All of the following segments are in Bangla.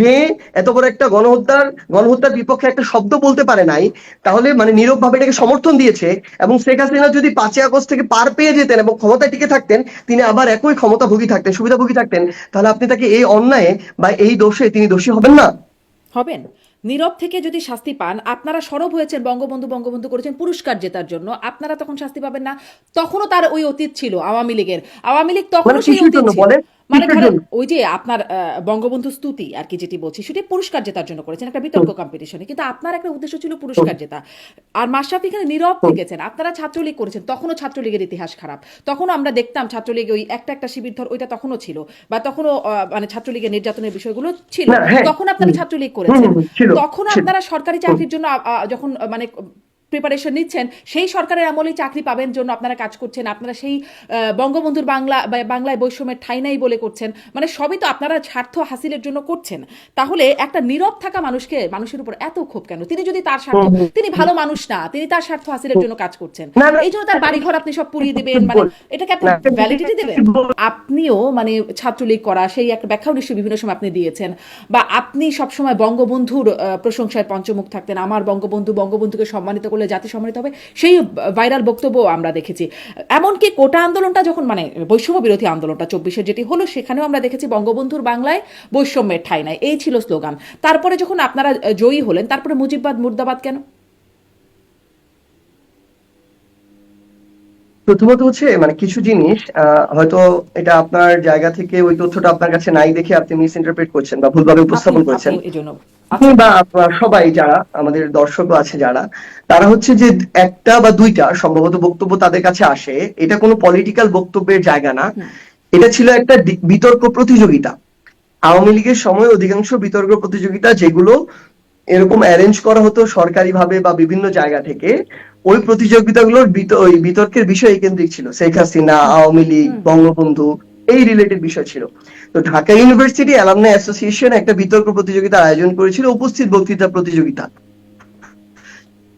যে এত বড় একটা গণহত্যার বিপক্ষে একটা শব্দ বলতে পারে নাই, তাহলে মানে নীরব ভাবে এটাকে সমর্থন দিয়েছে। এবং শেখ হাসিনা যদি 5ই আগস্ট থেকে পার পেয়ে যেতেন এবং ক্ষমতায় টিকে থাকতেন, তিনি আবার একই ক্ষমতাভোগী থাকতেন, সুবিধাভোগী থাকতেন, তাহলে আপনি তাকে এই অন্যায়ে বা এই দোষে তিনি দোষী হবেন না? হবেন। নীরব থেকে যদি শাস্তি পান, আপনারা সরব হয়েছেন বঙ্গবন্ধু বঙ্গবন্ধু করেছেন পুরস্কার জেতার জন্য, আপনারা তখন শাস্তি পাবেন না? তখনও তার ওই অতীত ছিল আওয়ামী লীগের, আওয়ামী লীগ মানে তখনও সেই কিসের অতীত জন্য ছিল। বলে, মানে কিসের ধরেন জন্য? ওই যে আপনার বঙ্গবন্ধু স্তুতি আর কি যেটি বলছি, সেটি পুরস্কার জেতার জন্য করেছেন একটা বিতর্ক কম্পিটিশনে, কিন্তু আপনার একটা উদ্দেশ্য ছিল পুরস্কার জেতা। আর মাশরাফি এখানে নীরব থেকেছেন। আপনারা ছাত্রলীগ করেছেন, তখনও ছাত্রলীগের ইতিহাস খারাপ, তখনও আমরা দেখতাম ছাত্রলীগ ওই একটা একটা শিবির ধর ওইটা তখনও ছিল, বা তখনও মানে ছাত্রলীগের নির্যাতনের বিষয়গুলো ছিল, না, হ্যাঁ, তখন আপনারা ছাত্রলীগ করেছেন। ছিল, তখন ছিল। আপনারা সরকারি হুম। চাকরির জন্য যখন মানে প্রিপারেশন নিচ্ছেন, সেই সরকারের আমলেই চাকরি পাবেন জন্য আপনারা কাজ করছেন, আপনারা সেই বঙ্গবন্ধুর বাংলায় বৈষম্যের ঠাঁই নাই বলে করছেন, মানে সবই তো আপনারা স্বার্থ হাসিলের জন্য করছেন। তাহলে একটা নীরব থাকা মানুষের উপর এত ক্ষোভ কেন? তিনি যদি তার স্বার্থ, হুম, হুম, তিনি হুম, ভালো মানুষ না, তিনি তার স্বার্থ হাসিলের হুম। জন্য কাজ করছেন, না, না, এই জন্য তার বাড়িঘর আপনি সব পুড়িয়ে দিবেন, মানে বল এটাকে আপনি না, ভ্যালিডিটি দেবেন? আপনিও মানে ছাত্রলীগ করা সেই একটা ব্যাখ্যাও নিশ্চয়ই বিভিন্ন সময় আপনি দিয়েছেন, বা আপনি সবসময় বঙ্গবন্ধুর প্রশংসায় পঞ্চমুখ থাকতেন, আমার বঙ্গবন্ধুকে সম্মানিত করলে জাতি সম্মানিত হবে, সেই ভাইরাল বক্তব্য আমরা দেখেছি। এমনকি কোটা আন্দোলনটা যখন মানে বৈষম্য বিরোধী আন্দোলনটা 24-এর যেটি হলো, সেখানেও আমরা দেখেছি বঙ্গবন্ধুর বাংলায় বৈষম্যের ঠাঁই নাই, এই ছিল স্লোগান। তারপরে যখন আপনারা জয়ী হলেন, তারপরে মুজিববাদ মুর্দাবাদ কেন? প্রথমত হচ্ছে মানে কিছু জিনিস হয়তো এটা আপনার জায়গা থেকে ওই তথ্যটা আপনার কাছে নাই দেখে আপনি মিস ইন্টারপ্রেট করছেন বা ভুলভাবে আপনি উপস্থাপন আপনি করছেন। এই জন্য আপনি আচ্ছা। বা আপনার সবাই যারা আমাদের দর্শকও আছে যারা, তারা হচ্ছে যে একটা বা দুইটা সম্ভবত বক্তব্য তাদের কাছে আসে, এটা কোনো পলিটিক্যাল বক্তব্যের জায়গা না। হুম। এটা ছিল একটা বিতর্ক প্রতিযোগিতা। আওয়ামী লীগের সময় অধিকাংশ বিতর্ক প্রতিযোগিতা যেগুলো এরকম অ্যারেঞ্জ করা হতো সরকারি ভাবে বা বিভিন্ন জায়গা থেকে, ওই প্রতিযোগিতাগুলোর ওই বিতর্কের বিষয় কেন্দ্রিক ছিল শেখ হাসিনা, হুম। আওয়ামী লীগ, হুম। বঙ্গবন্ধু, এই রিলেটেড বিষয় ছিল। তো ঢাকা ইউনিভার্সিটি অ্যালামনাই অ্যাসোসিয়েশন একটা বিতর্ক প্রতিযোগিতার আয়োজন করেছিল, উপস্থিত বক্তৃতা প্রতিযোগিতা।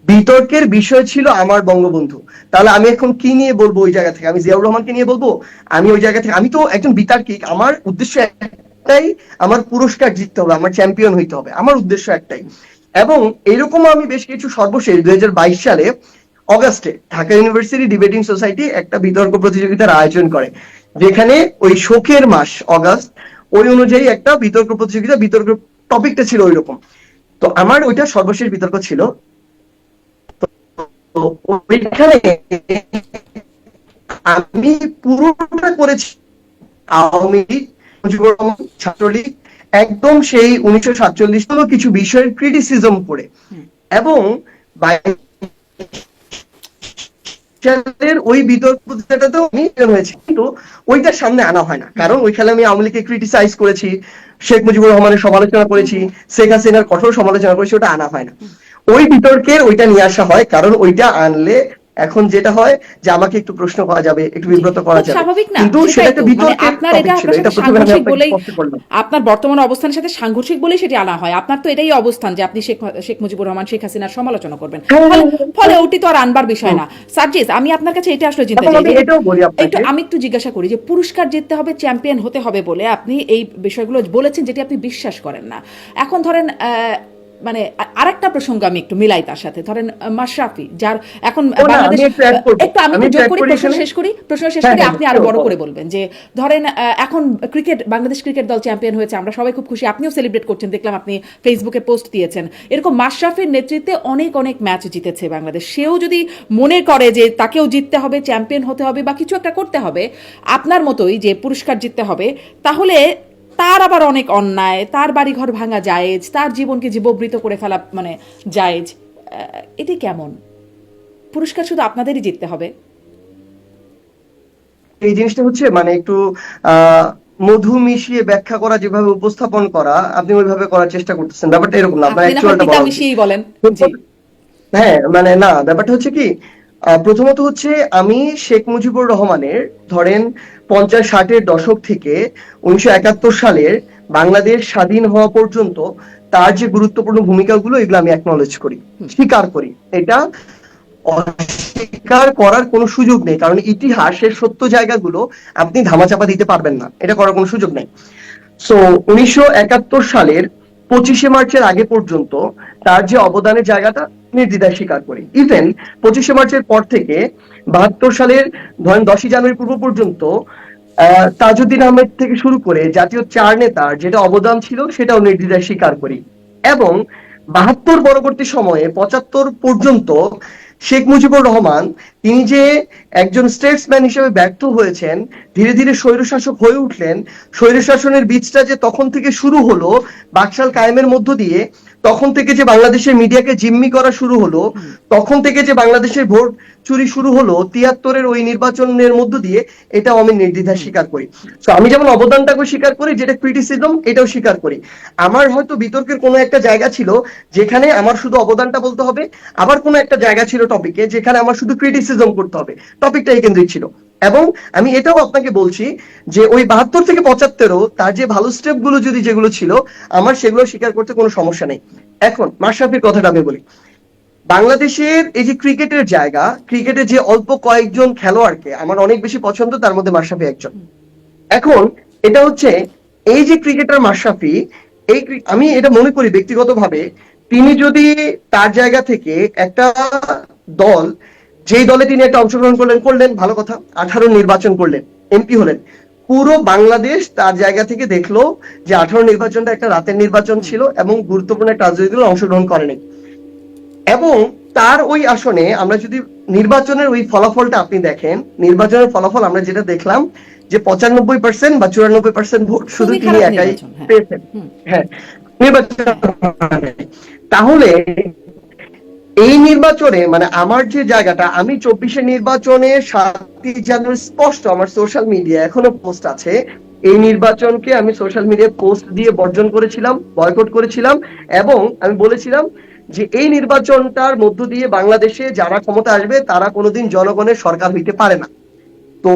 বিতর্কের বিষয় ছিল আমার বঙ্গবন্ধু। তাহলে আমি এখন কি নিয়ে বলবো ওই জায়গা থেকে? আমি জিয়াউর রহমানকে নিয়ে বলবো? আমি ওই জায়গা থেকে, আমি তো একজন বিতার্কিক, আমার উদ্দেশ্য একটাই, আমার পুরস্কার জিততে হবে, আমার চ্যাম্পিয়ন হইতে হবে, আমার উদ্দেশ্য একটাই। এবং এরকম আমি বেশ কিছু, সর্বশেষ 2022 সালে অগাস্টে ঢাকা ইউনিভার্সিটি ডিবেটিং সোসাইটি একটা বিতর্ক প্রতিযোগিতার আয়োজন করে, যেখানে ওই শোকের মাস অগাস্ট, ওই অনুযায়ী একটা বিতর্ক প্রতিযোগিতা, বিতর্ক টপিকটা ছিল ওই রকম। তো আমার ওইটা সর্বশেষ বিতর্ক ছিল। তো ওইখানে আমি পুরোটা করেছি আওয়ামী লীগ, মুজিবুর রহমান, ছাত্রলীগ, একদম সেই 1947 কিছু বিষয়ের ক্রিটিসিজম করে। হুম। এবং ওই বিতর্ক প্রতিযোগিতাতেও আমি হয়েছে, কিন্তু ওইটার সামনে আনা হয় না, কারণ ওই খেলে আমি আওয়ামী লীগকে ক্রিটিসাইজ করেছি, শেখ মুজিবুর রহমানের সমালোচনা করেছি, শেখ হাসিনার কঠোর সমালোচনা করেছি, ওটা আনা হয় না। ওই বিতর্কের ওইটা নিয়ে আসা হয়, কারণ ওইটা আনলে এখন যেটা হয় যে আমাকে একটু প্রশ্ন করা যাবে, একটু জি, বিব্রত করা খুব যাবে। স্বাভাবিক না? কিন্তু সেটা সেটাই একটা তো। মানে বিতর্কের আপনার এটা টপিক ছিল, আপনার এটা সাথে প্রথমে আমি সাংঘর্ষিক আপনাকে বলেই, স্পষ্ট করলাম। আপনার বর্তমান অবস্থানের সাথে সাংঘর্ষিক বলেই সেটি আনা হয়। আপনার তো এটাই অবস্থান যে আপনি শেখ মুজিবুর রহমান, শেখ হাসিনার সমালোচনা করবেন। হ্যাঁ, ফলে হ্যাঁ, হ্যাঁ, ফলে হ্যাঁ। ওটি তো আর আনবার বিষয় হুম। না। সার্জিস, আমি আপনার কাছে এটা আসলে চিনতে এবং চাই আমি যে এটাও বলি একটু আপনাকে। আমি একটু জিজ্ঞাসা করি যে পুরস্কার জিততে হবে, চ্যাম্পিয়ন হতে হবে বলে আপনি এই বিষয়গুলো বলেছেন যেটি আপনি বিশ্বাস করেন না। এখন ধরেন মানে আরেকটা প্রসঙ্গ আমি একটু মিলাই তার সাথে, ধরেন মাশরাফি, যার এখন ও না, বাংলাদেশ, আমি একটু অ্যাড করবো, একটু আমি আমি একটু একটু যোগ অ্যাড করি, করি এখানে। প্রশ্ন শেষ হ্যাঁ, করি, হ্যাঁ, আপনি হ্যাঁ, আরো বলো, বড় বলো। করে বলবেন যে ধরেন এখন বাংলাদেশ ক্রিকেট দল চ্যাম্পিয়ন হয়েছে, আমরা সবাই খুব খুশি, আপনিও সেলিব্রেট করছেন, দেখলাম আপনি ফেসবুকে পোস্ট দিয়েছেন। এরকম মাশরাফির নেতৃত্বে অনেক অনেক ম্যাচ জিতেছে বাংলাদেশ, সেও যদি মনে করে যে তাকেও জিততে হবে, চ্যাম্পিয়ন হতে হবে বা কিছু একটা করতে হবে আপনার মতোই যে পুরস্কার জিততে হবে, তাহলে তার আবার অনেক অন্যায়, তার বাড়িঘর ভাঙা জায়েজ, তার জীবনকে জীববৃত করে ফেলা মানে জায়েজ, এটি কেমন? পুরস্কার শুধু আপনাদেরই জিততে হবে? এই জিনিসটা হচ্ছে মানে একটু আহ মধু মিশিয়ে ব্যাখ্যা করা, যেভাবে উপস্থাপন করা আপনি ওইভাবে করার চেষ্টা করতেছেন, ব্যাপারটা এরকম না, আপনার আপনি না হয় অ্যাকচুয়ালটা পিতা বলা উচিত। মিশিয়েই বলেন। জি। হ্যাঁ, মানে না, ব্যাপারটা হচ্ছে কি, প্রথমত হচ্ছে আমি শেখ মুজিবুর রহমানের, ধরেন 50-60-এর দশক থেকে 1971 সালের বাংলাদেশ স্বাধীন হওয়া পর্যন্ত তার যে গুরুত্বপূর্ণ ভূমিকাগুলো, এগুলো আমি অ্যাকনলেজ করি, স্বীকার করি। এটা অস্বীকার করার কোনো সুযোগ নেই, কারণ ইতিহাসের সত্য জায়গাগুলো আপনি ধামাচাপা দিতে পারবেন না, এটা করার কোনো সুযোগ নেই। সো 1971 সালের 25শে মার্চের আগে পর্যন্ত তার যে অবদানের জায়গাটা নির্দ্বিধায় স্বীকার করি। ইভেন 25শে মার্চের পর থেকে 72 সালের ধরেন 10ই জানুয়ারি পূর্ব পর্যন্ত তাজউদ্দিন আহমেদ থেকে শুরু করে জাতীয় 4 নেতার যেটা অবদান ছিল সেটাও নির্দ্বিধায় স্বীকার করি। এবং 72 পরবর্তী সময়ে 75 পর্যন্ত শেখ মুজিবুর রহমান তিনি যে একজন স্টেটসম্যান হিসেবে ব্যর্থ হয়েছেন, ধীরে ধীরে স্বৈরশাসক হয়ে উঠলেন, স্বৈরশাসনের বীজটা যে তখন থেকে শুরু হলো বাকশাল কায়েমের মধ্য দিয়ে, তখন থেকে যে বাংলাদেশের মিডিয়াকে জিম্মি করা শুরু হলো, তখন থেকে যে বাংলাদেশের ভোট চুরি শুরু হলো 73-এর ওই নির্বাচনের মধ্য দিয়ে, এটাও আমি নির্দ্বিধায় স্বীকার করি। তো আমি যেমন অবদানটাকে স্বীকার করি, যেটা ক্রিটিসিজম এটাও স্বীকার করি। আমার হয়তো বিতর্কের কোনো একটা জায়গা ছিল যেখানে আমার শুধু অবদানটা বলতে হবে, আবার কোনো একটা জায়গা ছিল টপিকে যেখানে আমার শুধু ক্রিটিসিজম করতে হবে, টপিকটাই কেন্দ্রিক ছিল। এবং আমি এটাও আপনাকে বলছি যে ওই 72 থেকে 75-ও তার যে ভালো স্টেপ গুলো যদি যেগুলো ছিল আমার সেগুলো স্বীকার করতে কোনো সমস্যা নেই। এখন মাশরাফির কথাটা আমি বলি, বাংলাদেশের এই যে ক্রিকেটের জায়গা, ক্রিকেটের যে অল্প কয়েকজন খেলোয়াড়কে আমার অনেক বেশি পছন্দ, তার মধ্যে মাশরাফি একজন। এখন এটা হচ্ছে এই যে ক্রিকেটার মাশরাফি, আমি এটা মনে করি ব্যক্তিগতভাবে তিনি যদি তার জায়গা থেকে একটা দল, যেই দলে তিনি একটা অংশগ্রহণ করলেন ভালো কথা, 18 নির্বাচন করলেন, এমপি হলেন, পুরো বাংলাদেশ তার জায়গা থেকে দেখলো যে 18 নির্বাচনটা একটা রাতের নির্বাচন ছিল এবং গুরুত্বপূর্ণ একটা রাজনৈতিক দল অংশগ্রহণ করেনি। এবং তার ওই আসনে আমরা যদি নির্বাচনের ওই ফলাফলটা আপনি দেখেন, নির্বাচনের ফলাফল আমরা যেটা দেখলাম যে 95% বা 94% ভোট শুধু তিনি একাই পেয়েছেন। হ্যাঁ, নির্বাচন। তাহলে এই নির্বাচনে মানে আমার যে জায়গাটা, আমি 24-এর নির্বাচনে 7ই জানুয়ারি স্পষ্ট আমার সোশ্যাল মিডিয়া এখনো পোস্ট আছে, এই নির্বাচনকে আমি সোশ্যাল মিডিয়ায় পোস্ট দিয়ে বর্জন করেছিলাম, বয়কট করেছিলাম, এবং আমি বলেছিলাম যে এই নির্বাচনটার মধ্য দিয়ে বাংলাদেশে যারা ক্ষমতা আসবে তারা কোনোদিন জনগণের সরকার হইতে পারে না। তো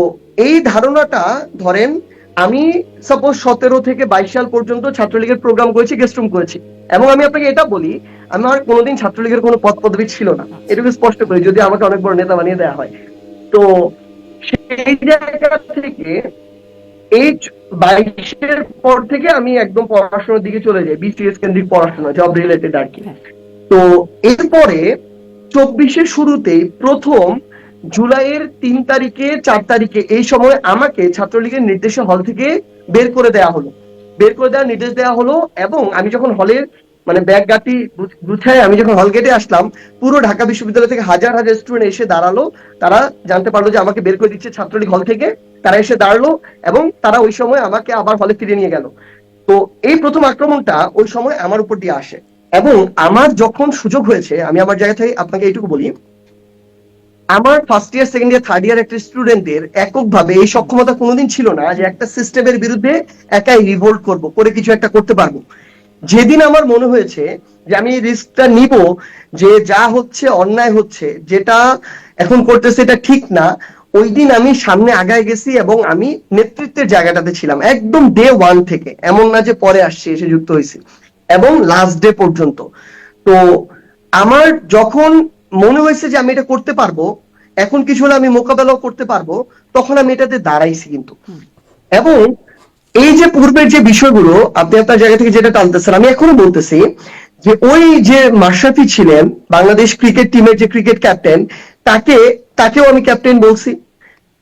এই ধারণাটা ধরেন আমি সাপোজ 17 থেকে 22 সাল পর্যন্ত ছাত্রলীগের প্রোগ্রাম করেছি, গেস্ট রুম করেছি, এবং আমি আপনাকে এটা বলি আমার কোনোদিন ছাত্রলীগের কোনো পদ পদবি ছিল না, এটুকু স্পষ্ট করি, যদি আমাকে অনেক বড় নেতা বানিয়ে দেওয়া হয়। তো সেই জায়গা থেকে এই 22-এর পর থেকে আমি একদম পড়াশোনার দিকে চলে যাই, বিসিএস কেন্দ্রিক পড়াশোনা, জব রিলেটেড আর কি। তো এরপরে 24-এর শুরুতেই প্রথম জুলাইয়ের 3 তারিখে 4 তারিখে এই সময় আমাকে ছাত্রলীগের নির্দেশে হল থেকে বের করে দেওয়ার নির্দেশ দেওয়া হলো। এবং আমি যখন হলের মানে ব্যাগ গাটি গুছায় আমি যখন হল গেটে আসলাম, পুরো ঢাকা বিশ্ববিদ্যালয় থেকে হাজার হাজার স্টুডেন্ট এসে দাঁড়ালো, তারা জানতে পারলো যে আমাকে বের করে দিচ্ছে ছাত্রলীগ হল থেকে, তারা এসে দাঁড়ালো এবং তারা ওই সময় আমাকে আবার হলে ফিরে নিয়ে গেল। তো এই প্রথম আক্রমণটা ওই সময় আমার উপর দিয়ে আসে। এবং আমার যখন সুযোগ হয়েছে, আমি আমার জায়গা থেকে আপনাকে এইটুকু বলি, আমার first year, second year, third year একটা স্টুডেন্টদের এককভাবে এই সক্ষমতা কোনোদিন ছিল না যে একটা সিস্টেমের বিরুদ্ধে একাই রিভোল্ট করবো, করে কিছু একটা করতে পারবো। যেদিন আমার মনে হয়েছে যে আমি রিস্কটা নিব, যে যা হচ্ছে অন্যায় হচ্ছে, যেটা এখন করতেছে এটা ঠিক না, ওই দিন আমি সামনে আগায় গেছি এবং আমি নেতৃত্বের জায়গাটাতে ছিলাম একদম ডে 1 থেকে, এমন না যে পরে আসছি এসে যুক্ত হয়েছি, এবং লাস্ট ডে পর্যন্ত। তো আমার যখন মনে হয়েছে যে আমি এটা করতে পারবো, এখন কিছু হলে আমি মোকাবেলাও করতে পারবো, তখন আমি এটাতে দাঁড়াইছি কিন্তু। এবং এই যে পূর্বের যে বিষয়গুলো আপনি আপনার জায়গা থেকে যেটা টানতেছেন, আমি এখনো বলতেছি যে ওই যে মাশরাফি ছিলেন বাংলাদেশ ক্রিকেট টিমের যে ক্রিকেট ক্যাপ্টেন, তাকেও আমি ক্যাপ্টেন বলছি,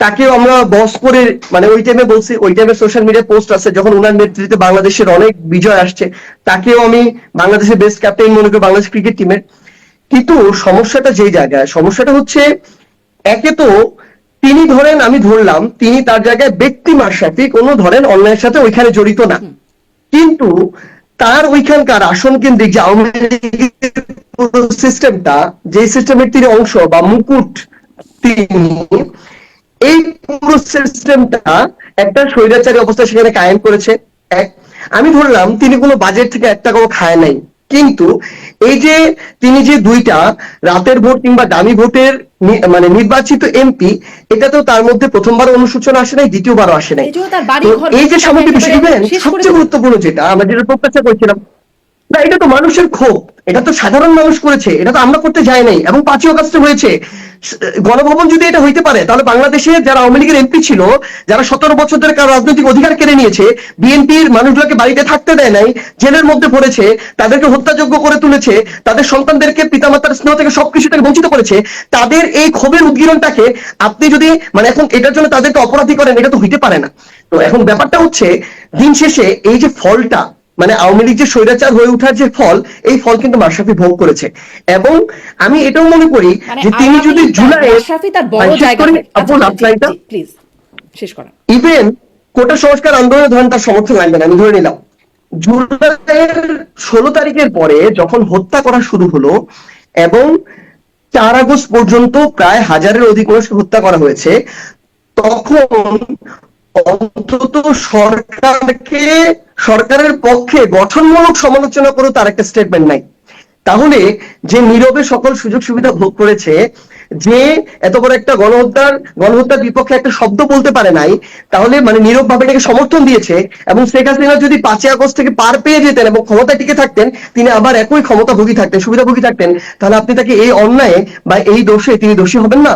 তাকেও আমরা বস করে মানে ওই টাইমে বলছি, ওই টাইমে সোশ্যাল মিডিয়া পোস্ট আছে যখন ওনার নেতৃত্বে বাংলাদেশের অনেক বিজয় আসছে, তাকেও আমি বাংলাদেশের বেস্ট ক্যাপ্টেন মনে করি বাংলাদেশ ক্রিকেট টিমের। কিন্তু সমস্যাটা যেই জায়গায়, সমস্যাটা হচ্ছে একে তো তিনি ধরেন, আমি ধরলাম তিনি তার জায়গায় ব্যক্তি মাশরাফি কোনো ধরেন অন্যায়ের সাথে ওইখানে জড়িত না, কিন্তু তার ওইখানকার আসন কেন্দ্রিক যে আওয়ামী লীগের পুরো সিস্টেমটা, যে সিস্টেমের তিনি অংশ বা মুকুট, তিনি এই পুরো সিস্টেমটা একটা স্বৈরাচারী অবস্থা সেখানে কায়েম করেছে। আমি ধরলাম তিনি কোনো বাজেট থেকে 1 টাকাও খায় নাই, কিন্তু এই যে তিনি যে 2টা রাতের ভোট কিংবা দামি ভোটের মানে নির্বাচিত এমপি, এটা তো তার মধ্যে প্রথমবার অনুসূচনা আসে নাই, দ্বিতীয়বারও আসে নাই। এই যে সামগ্রিক বিষয়, সবচেয়ে গুরুত্বপূর্ণ যেটা আমরা যেটা প্রত্যাশা করছিলাম, না, এটা তো মানুষের ক্ষোভ, এটা তো সাধারণ মানুষ করেছে, এটা তো আমরা করতে যাই নাই। এবং 5ই অগস্টে হয়েছে। গণভবন যদি এটা হইতে পারে, তাহলে বাংলাদেশে যারা আওয়ামী লীগের এমপি ছিল, যারা 17 বছর ধরে কারো রাজনৈতিক অধিকার কেড়ে নিয়েছে, বিএনপির মানুষগুলোকে বাড়িতে থাকতে দেয় নাই, জেলের মধ্যে পড়েছে, তাদেরকে হত্যাযোগ্য করে তুলেছে, তাদের সন্তানদেরকে পিতামাতার স্নেহ থেকে সবকিছু থেকে বঞ্চিত করেছে, তাদের এই ক্ষোভের উদ্গীরণটাকে আপনি যদি মানে এখন এটার জন্য তাদেরকে অপরাধী করেন, এটা তো হইতে পারে না। তো এখন ব্যাপারটা হচ্ছে, দিন শেষে এই যে ফলটা, মানে আওয়ামী লীগ যে স্বৈরাচার হয়ে ওঠার যে ফল, এই ফল কিন্তু মাশরাফি ভোগ করেছে। এবং আমি এটাও মনে করি মানে যে তিনি আওয়ামী যদি লীগ জুলাই, মাশরাফি তার বড় শেষ জায়গা করি থেকে আপু, আচ্ছা লাস্ট জি লাইনটা, জি প্লিজ শেষ করেন। ইভেন কোটা সংস্কার আন্দোলনে ধরেন তার সমর্থন লাগবে না, আমি ধরে নিলাম, জুলাইয়ের 16 তারিখের পরে যখন হত্যা করা শুরু হলো, এবং 4 আগস্ট পর্যন্ত প্রায় 1000-এর অধিক মানুষকে হত্যা করা হয়েছে, তখন অন্তত সরকারকে, সরকারের পক্ষে গঠনমূলক সমালোচনা করে তার একটা স্টেটমেন্ট নাই। তাহলে যে নীরবে সকল সুযোগ সুবিধা ভোগ করেছে, যে এত বড় একটা গণহত্যার বিপক্ষে একটা শব্দ বলতে পারে নাই, তাহলে মানে নীরব ভাবে এটাকে সমর্থন দিয়েছে। এবং শেখ হাসিনা যদি 5ই আগস্ট থেকে পার পেয়ে যেতেন এবং ক্ষমতায় টিকে থাকতেন, তিনি আবার একই ক্ষমতাভোগী থাকতেন, সুবিধাভোগী থাকতেন, তাহলে আপনি তাকে এই অন্যায় বা এই দোষে তিনি দোষী হবেন না?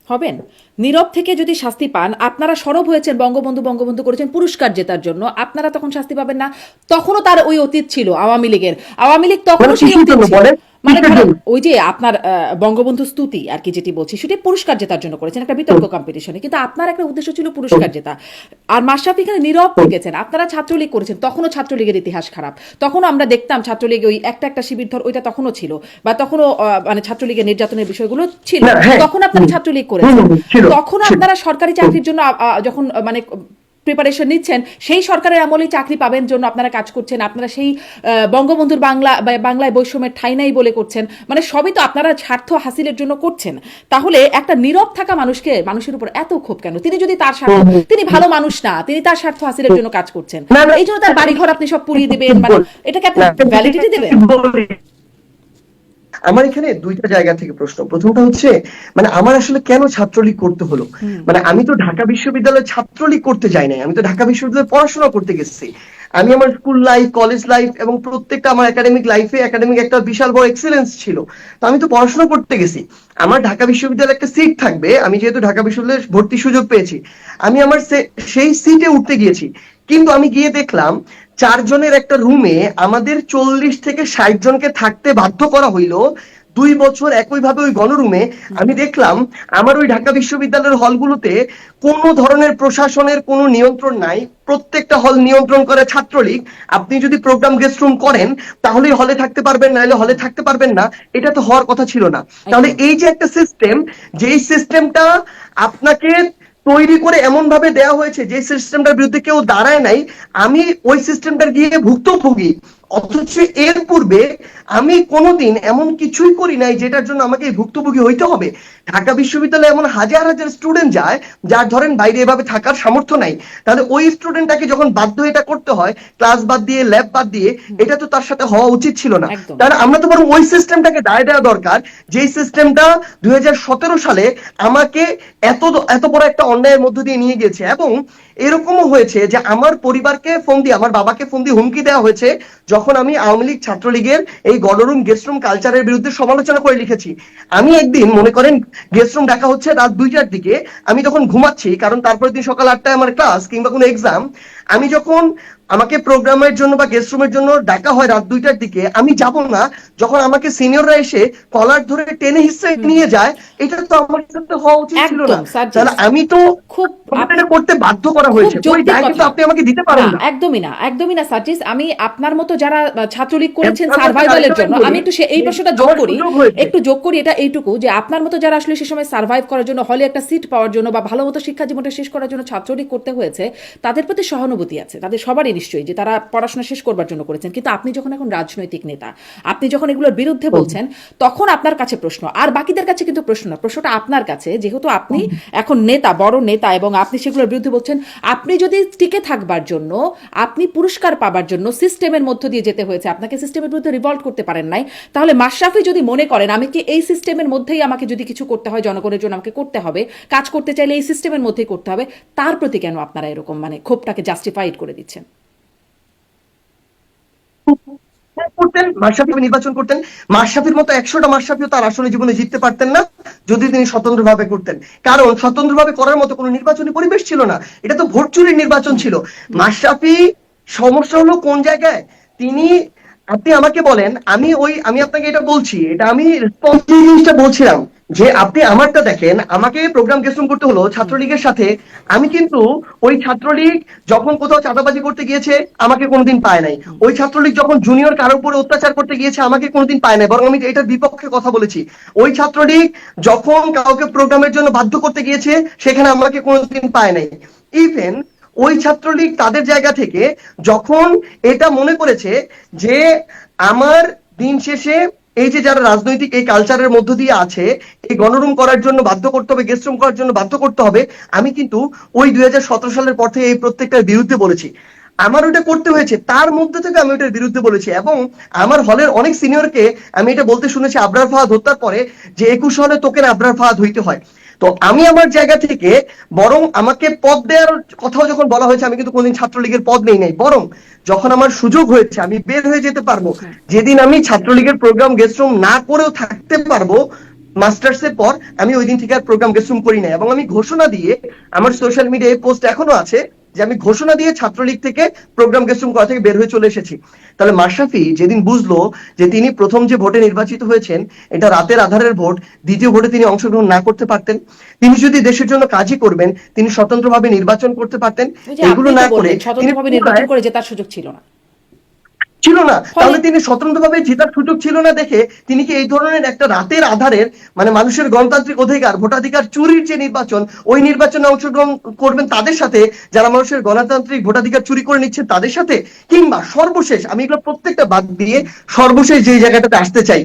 হবেন। নীরব থেকে যদি শাস্তি পান, আপনারা সরব হয়েছেন বঙ্গবন্ধু বঙ্গবন্ধু করেছেন পুরস্কার জেতার জন্য, আপনারা তখন শাস্তি পাবেন না? তখনও তার ওই অতীত ছিল আওয়ামী লীগের, আওয়ামী লীগ মানে তখনও সেই কিসের অতীত জন্য ছিল। বলেন, মানে কিসের ধরেন জন্য? ওই যে আপনার বঙ্গবন্ধু স্তুতি আর কি যেটি বলছি, সেটি পুরস্কার জেতার জন্য করেছেন একটা বিতর্ক কম্পিটিশনে, কিন্তু আপনার একটা উদ্দেশ্য ছিল পুরস্কার জেতা। আর মাশরাফি এখানে নীরব থেকেছেন। আপনারা ছাত্রলীগ করেছেন, তখনও ছাত্রলীগের ইতিহাস খারাপ, তখনও আমরা দেখতাম ছাত্রলীগ ওই একটা একটা শিবির ধর ওইটা তখনও ছিল, বা তখনও মানে ছাত্রলীগের নির্যাতনের বিষয়গুলো ছিল, না, হ্যাঁ, তখন আপনারা ছাত্রলীগ করেছেন। ছিল, তখন ছিল। আপনারা সরকারি চাকরির জন্য যখন মানে প্রিপারেশন নিচ্ছেন, সেই সরকারের আমলেই চাকরি পাবেন জন্য আপনারা কাজ করছেন, আপনারা সেই বঙ্গবন্ধুর বাংলায় বৈষম্যের ঠাঁই নাই বলে করছেন, মানে সবই তো আপনারা স্বার্থ হাসিলের জন্য করছেন। তাহলে একটা নীরব থাকা মানুষের উপর এত ক্ষোভ কেন? তিনি যদি তার স্বার্থ, তিনি ভালো মানুষ না, তিনি তার স্বার্থ হাসিলের জন্য কাজ করছেন, না, না, এই জন্য তার বাড়িঘর আপনি সব পুড়িয়ে দিবেন, মানে এটাকে আপনি না, ভ্যালিডিটি দেবেন? আমার এখানে দুইটা জায়গা থেকে প্রশ্ন। প্রথমটা হচ্ছে, মানে আমার আসলে কেন ছাত্রলীগ করতে হলো? মানে আমি তো ঢাকা বিশ্ববিদ্যালয়ে ছাত্রলীগ করতে যাই নাই, আমি তো ঢাকা বিশ্ববিদ্যালয়ে পড়াশোনা করতে গেছি। আমি আমার স্কুল লাইফ, কলেজ লাইফ এবং প্রত্যেকটা আমার একাডেমিক লাইফে, একাডেমিক একটা বিশাল বড় এক্সেলেন্স ছিল। তো আমি তো পড়াশোনা করতে গেছি, আমার ঢাকা বিশ্ববিদ্যালয়ে একটা সিট থাকবে, আমি যেহেতু ঢাকা বিশ্ববিদ্যালয়ে ভর্তির সুযোগ পেয়েছি, আমি আমার সেই সিটে উঠতে গিয়েছি। কিন্তু আমি গিয়ে দেখলাম 4 জনের একটা রুমে আমাদের 40 থেকে 60 জনকে থাকতে বাধ্য করা হইলো 2 বছর একইভাবে ওই গণরুমে। আমি দেখলাম আমার ওই ঢাকা বিশ্ববিদ্যালয়ের হলগুলোতে কোনো ধরনের প্রশাসনের কোনো নিয়ন্ত্রণ নাই, প্রত্যেকটা হল নিয়ন্ত্রণ করে ছাত্রলীগ। আপনি যদি প্রোগ্রাম গেস্ট রুম করেন, তাহলেই হলে থাকতে পারবেন, নাহলে হলে থাকতে পারবেন না। এটা তো হওয়ার কথা ছিল না। তাহলে একদম। এই যে একটা সিস্টেম, যেই সিস্টেমটা আপনাকে তৈরি করে এমন ভাবে দেওয়া হয়েছে, যে সিস্টেমটার বিরুদ্ধে কেউ দাঁড়ায় নাই, আমি ওই সিস্টেমটার গিয়ে ভুক্তভোগী। অথচ এর পূর্বে আমি কোনোদিন এমন কিছুই করি নাই যেটার জন্য আমাকে ভুক্তভোগী হইতে হবে। ঢাকা বিশ্ববিদ্যালয়ে এমন হাজার হাজার স্টুডেন্ট যায়, যার ধরেন বাইরে এভাবে থাকার সামর্থ্য নাই, তাহলে ওই স্টুডেন্টটাকে যখন বাধ্য এটা করতে হয়, ক্লাস বাদ দিয়ে, ল্যাব বাদ দিয়ে, এটা তো তার সাথে হওয়া উচিত ছিল না। একদম। তাহলে আমরা তো বরং ওই সিস্টেমটাকে দায় দেওয়া দরকার, যেই সিস্টেমটা 2017 সালে আমাকে এত এত বড় একটা অন্যায়ের মধ্য দিয়ে নিয়ে গেছে। এবং এরকমও হয়েছে যে আমার পরিবারকে ফোন দিয়ে, আমার বাবাকে ফোন দিয়ে হুমকি দেওয়া হয়েছে, যখন আমি আওয়ামী লীগ ছাত্রলীগের এই গণরুম গেস্ট রুম কালচারের বিরুদ্ধে সমালোচনা করে লিখেছি। আমি একদিন মনে করেন গেস্ট রুম ডাকা হচ্ছে রাত 2টার দিকে, আমি তখন ঘুমাচ্ছি, কারণ তারপরের দিন সকাল 8টায় আমার ক্লাস কিংবা কোনো এক্সাম। আমি যখন, আমাকে প্রোগ্রামের জন্য বা গেস্ট রুমের জন্য ডাকা হয় রাত 2টার দিকে, আমি যাব না, যখন আমাকে সিনিয়ররা এসে কলার ধরে টেনে হিসে নিয়ে যায়, এটা তো আমার সাথে হওয়া উচিত ছিল না। একদম সার্জিস, তাহলে আমি তো খুব আপনি এটা করতে বাধ্য করা খুব হয়েছে, ওই যৌক্তিক দায় কিন্তু কথা। আপনি আমাকে দিতে না পারেন না। একদমই না, একদমই না সার্জিস। আমি আপনার মতো যারা ছাত্রলীগ এবং করেছেন আমি একটা সার্ভাইভালের আরেকটা জন্য, বলি, আমি একটু এই যে প্রশ্নটা যোগ আমার করি, সুযোগ হয়েছে। একটু যোগ করি এটা এইটুকু, যে আপনার মতো যারা আসলে সে সময় সার্ভাইভ করার জন্য, হলে একটা সিট পাওয়ার জন্য বা ভালো মতো শিক্ষা জীবনটা শেষ করার জন্য ছাত্রলীগ করতে হয়েছে, তাদের প্রতি সহানুভূতি আছে, তাদের সবারই নিশ্চয়ই, যে তারা পড়াশোনা শেষ করবার জন্য করেছেন। কিন্তু আপনি যখন এখন রাজনৈতিক নেতা, আপনি যখন এগুলোর বিরুদ্ধে বলছেন, তখন আপনার কাছে প্রশ্ন, আর বাকিদের কাছে কিন্তু প্রশ্ন না, প্রশ্নটা আপনার কাছে, যেহেতু আপনি এখন নেতা, বড় নেতা, এবং আপনি সেগুলোর বিরুদ্ধে বলছেন। আপনি যদি টিকে থাকবার জন্য, আপনি পুরস্কার পাবার জন্য সিস্টেমের মধ্য দিয়ে যেতে হয়েছে, আপনাকে সিস্টেমের বিরুদ্ধে রিভল্ট করতে পারেন নাই, তাহলে মাশরাফি যদি মনে করেন আমি কি এই সিস্টেমের মধ্যেই আমাকে যদি কিছু করতে হয়, জনগণের জন্য আমাকে করতে হবে, কাজ করতে চাইলে এই সিস্টেমের মধ্যেই করতে হবে, তার প্রতি কেন আপনারা এরকম মানে ক্ষোভটাকে জাস্টিফাইড করে দিচ্ছেন? মাশরাফি নির্বাচন করতেন, মাশরাফির মতো 100টা মাশরাফিও তার আসলে জীবনে জিততে পারতেন না যদি তিনি স্বতন্ত্রভাবে করতেন। কারণ স্বতন্ত্রভাবে করার মতো কোনো নির্বাচনী পরিবেশ ছিল না, এটা তো ভোট চুরির নির্বাচন ছিল। মাশরাফি সমস্যা হলো কোন জায়গায়, তিনি, আপনি আমাকে বলেন, আমি আপনাকে এটা বলছি, এটা আমি রেসপন্সিভ জিনিসটা বলছিলাম যে আপনি আমারটা দেখেন, আমাকে প্রোগ্রাম গেস্টরুম করতে হলো ছাত্রলীগের সাথে। আমি কিন্তু ওই ছাত্রলীগ যখন কোথাও চাঁদাবাজি করতে গিয়েছে আমাকে কোনোদিন পায় নাই, ওই ছাত্রলীগ যখন জুনিয়র কারোর উপরে অত্যাচার করতে গিয়েছে আমাকে কোনোদিন পায় নাই, বরং আমি এটার বিপক্ষে কথা বলেছি। ওই ছাত্রলীগ যখন কাউকে প্রোগ্রামের জন্য বাধ্য করতে গিয়েছে সেখানে আমাকে কোনোদিন পায় নাই। ইভেন ওই ছাত্রলীগ তাদের জায়গা থেকে যখন এটা মনে করেছে যে আমার দিন শেষে এই যে যারা রাজনৈতিক এই কালচারের মধ্য দিয়ে আছে, এই গণরুম করার জন্য বাধ্য করতে হবে, গেস্ট রুম করার জন্য বাধ্য করতে হবে, আমি কিন্তু ওই 2017 সালের পর থেকে এই প্রত্যেকটার বিরুদ্ধে বলেছি। আমার ওটা করতে হয়েছে, তার মধ্যে থেকে আমি ওটার বিরুদ্ধে বলেছি, এবং আমার হলের অনেক সিনিয়রকে আমি এটা বলতে শুনেছি আবরার ফাহাদ হত্যার পরে, যে 21 হলে তোকে আবরার ফাহাদ হইতে হয়। তো আমি আমার জায়গা থেকে বরং আমাকে পদ দেওয়ার কথাও যখন বলা হয়েছে, আমি কিন্তু কোনদিন ছাত্রলীগের পদ নেই নাই, বরং যখন আমার সুযোগ হয়েছে আমি বের হয়ে যেতে পারবো, যেদিন আমি ছাত্রলীগের প্রোগ্রাম গেস্ট রুম না করেও থাকতে পারবো মাস্টার্স এর পর, আমি ওই দিন থেকে আর প্রোগ্রাম গেস্ট রুম করি নাই। এবং আমি ঘোষণা দিয়ে, আমার সোশ্যাল মিডিয়ায় পোস্ট এখনো আছে যে আমি ঘোষণা দিয়ে ছাত্রলীগ থেকে প্রোগ্রাম গেস্ট রুম করা থেকে বের হয়ে চলে এসেছি। তাহলে মাশরাফি যেদিন বুঝলো যে তিনি প্রথম যে ভোটে নির্বাচিত হয়েছেন এটা রাতের আধারের ভোট, দ্বিতীয় ভোটে তিনি অংশগ্রহণ না করতে পারতেন, তিনি যদি দেশের জন্য কাজই করবেন তিনি স্বতন্ত্রভাবে নির্বাচন করতে পারতেন, ওই যে এগুলো আপনি না তো করে বললেন তিনি স্বতন্ত্রভাবে নির্বাচন করে জেতার সুযোগ ছিল না। ছিল না, ফলে তাহলে তিনি স্বতন্ত্রভাবে জেতার সুযোগ ছিল না দেখে তিনি কি এই ধরনের একটা রাতের আধারের, মানে মানুষের গণতান্ত্রিক অধিকার ভোটাধিকার চুরির যে নির্বাচন, ওই নির্বাচনে অংশগ্রহণ করবেন তাদের সাথে যারা মানুষের গণতান্ত্রিক ভোটাধিকার চুরি করে নিচ্ছেন তাদের সাথে? কিংবা সর্বশেষ, আমি এগুলো প্রত্যেকটা বাদ দিয়ে সর্বশেষ যে জায়গাটাতে আসতে চাই,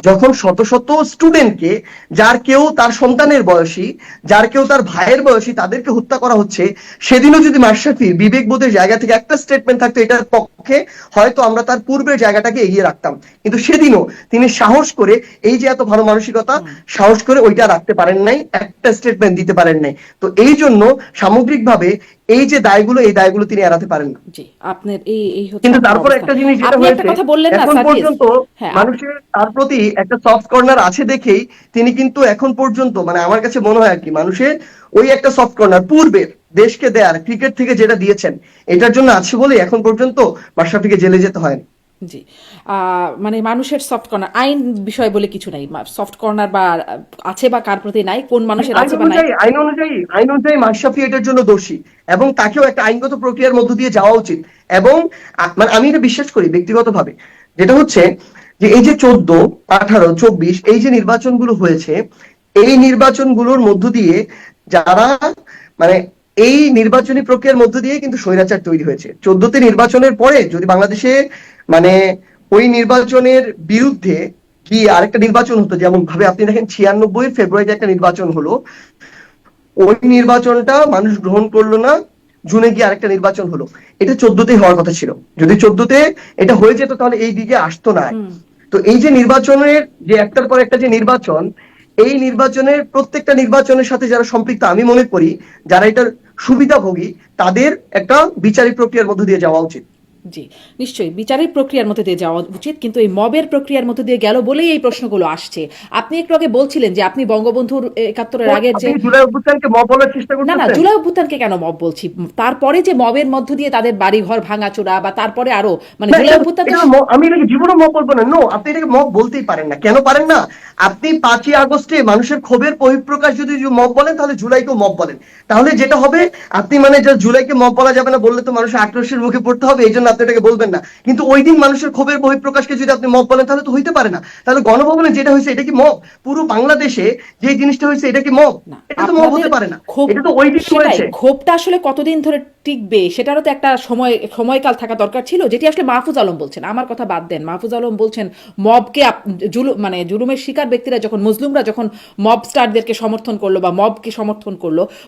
যখন শত শত স্টুডেন্টকে, যার কেউ তার সন্তানের বয়সী, যার কেউ তার ভাইয়ের বয়সী, তাদেরকে হত্যা করা হচ্ছে, সেদিনও যদি মাশরাফির বিবেকবোধের জায়গা থেকে একটা স্টেটমেন্ট থাকতো এটার পক্ষে, হয়তো আমরা তার পূর্বের জায়গাটাকে এগিয়ে রাখতাম। কিন্তু সেদিনও তিনি সাহস করে, এই যে এত ভালো মানসিকতা, সাহস করে ওইটা রাখতে পারেন নাই, একটা স্টেটমেন্ট দিতে পারেন নাই। তো এই জন্য সামগ্রিকভাবে এই যে দায়গুলো, এই দায়গুলো তিনি এড়াতে পারেন না। জি, আপনার এই এই হচ্ছে কিন্তু আপনার তারপর অবস্থান। একটা জিনিস যেটা আপনি একটা হয়েছে, কথা বললেন না এখন সার্জিস, পর্যন্ত হ্যাঁ মানুষের তার প্রতি একটা সফট কর্নার আছে দেখেই তিনি কিন্তু এখন পর্যন্ত, মানে আমার কাছে মনে হয় আর কি, মানুষের ওই একটা সফট কর্নার পূর্বের দেশকে দেয়ার ক্রিকেট থেকে যেটা দিয়েছেন এটার জন্য আছে বলে এখন পর্যন্ত মাশরাফিকে জেলে যেতে হয়। জি, মানে মানুষের সফট কর্নার আইন বিষয় বলে কিছু নাই, সফট কর্নার বা আছে বা কার প্রতি নাই, কোন মানুষের আছে বা নাই। আইন অনুযায়ী মাশরাফি এটার জন্য দোষী, এবং তাকেও একটা আইনগত প্রক্রিয়ার মধ্য দিয়ে যাওয়া উচিত। এবং মানে আমি এটা বিশ্বাস করি ব্যক্তিগতভাবে, যেটা হচ্ছে যে এই যে 14, 18, 24 এই যে নির্বাচনগুলো হয়েছে, এই নির্বাচনগুলোর মধ্য দিয়ে যারা, মানে এই নির্বাচনী প্রক্রিয়ার মধ্য দিয়ে কিন্তু স্বৈরাচার তৈরি হয়েছে। 14তে নির্বাচনের পরে যদি বাংলাদেশে, মানে ওই নির্বাচনের বিরুদ্ধে কি আরেকটা নির্বাচন হতো, যেমন ভাবে আপনি দেখেন 96 ফেব্রুয়ারিতে একটা নির্বাচন হলো, ওই নির্বাচনটা মানুষ গ্রহণ করলো না, জুনে গিয়ে আরেকটা নির্বাচন হলো, এটা 14তেই হওয়ার কথা ছিল। যদি 14তে এটা হয়ে যেত তাহলে এই দিকে আসতো না। তো এই যে নির্বাচনের যে একটার পর একটা যে নির্বাচন, এই নির্বাচনের প্রত্যেকটা নির্বাচনের সাথে যারা সম্পৃক্ত, আমি মনে করি যারা এটার সুবিধাভোগী তাদের একটা বিচারিক প্রক্রিয়ার মধ্য দিয়ে যাওয়া উচিত। জি, নিশ্চয়ই বিচারিক প্রক্রিয়ার মধ্যে দিয়ে যাওয়া উচিত, কিন্তু এই মবের প্রক্রিয়ার মধ্যে দিয়ে গেল বলেই এই প্রশ্নগুলো আসছে। আপনি একটু আগে বলছিলেন যে আপনি বঙ্গবন্ধুর 71-এর আগের যে, জুলাই অভ্যুত্থানকে মব বলার চেষ্টা না না, করতেছেন? জুলাই অভ্যুত্থানকে কেন মব বলছি, তারপরে যে মবের মধ্য দিয়ে তাদের বাড়ি ঘর ভাঙাচোরা, বা তারপরে আরো, মানে জুলাই অভ্যুত্থান তো আমি এটাকে জীবনে মব বলবো না। নো, আপনি এটাকে মব বলতেই পারেন না। কেন পারেন না? আপনি 5ই আগস্টে মানুষের ক্ষোভের বহিঃপ্রকাশ যদি মব বলেন, তাহলে জুলাইকেও মব বলেন। তাহলে যেটা হবে, আপনি মানে জুলাইকে মব বলা যাবে না বললে তো মানুষের আক্রোশের মুখে পড়তে হবে, এই জন্য আপনি এটাকে বলবেন না। কিন্তু ওই দিন মানুষের ক্ষোভের বহিঃপ্রকাশকে যদি আপনি মব বলেন তাহলে তো হইতে পারে না। তাহলে গণভবনে যেটা হয়েছে এটা কি মব? পুরো বাংলাদেশে যে জিনিসটা হয়েছে এটা কি মব? না, এটা তো মব আপনাদের হতে পারে না। ক্ষোভ, এটা তো ওই দিন সেটাই, হয়েছে। ক্ষোভটা আসলে কতদিন ধরে টিকবে সেটারও তো একটা সময়কাল থাকা দরকার ছিল, যেটি আসলে মাহফুজ আলম বলছেন। আমার কথা বাদ দেন, মাহফুজ আলম বলছেন মবকে মানে জুলুমের শিকার ব্যক্তিরা যখন, মজলুমরা যখন মব স্টারদেরকে সমর্থন করলো বা মবকে সমর্থন করলো,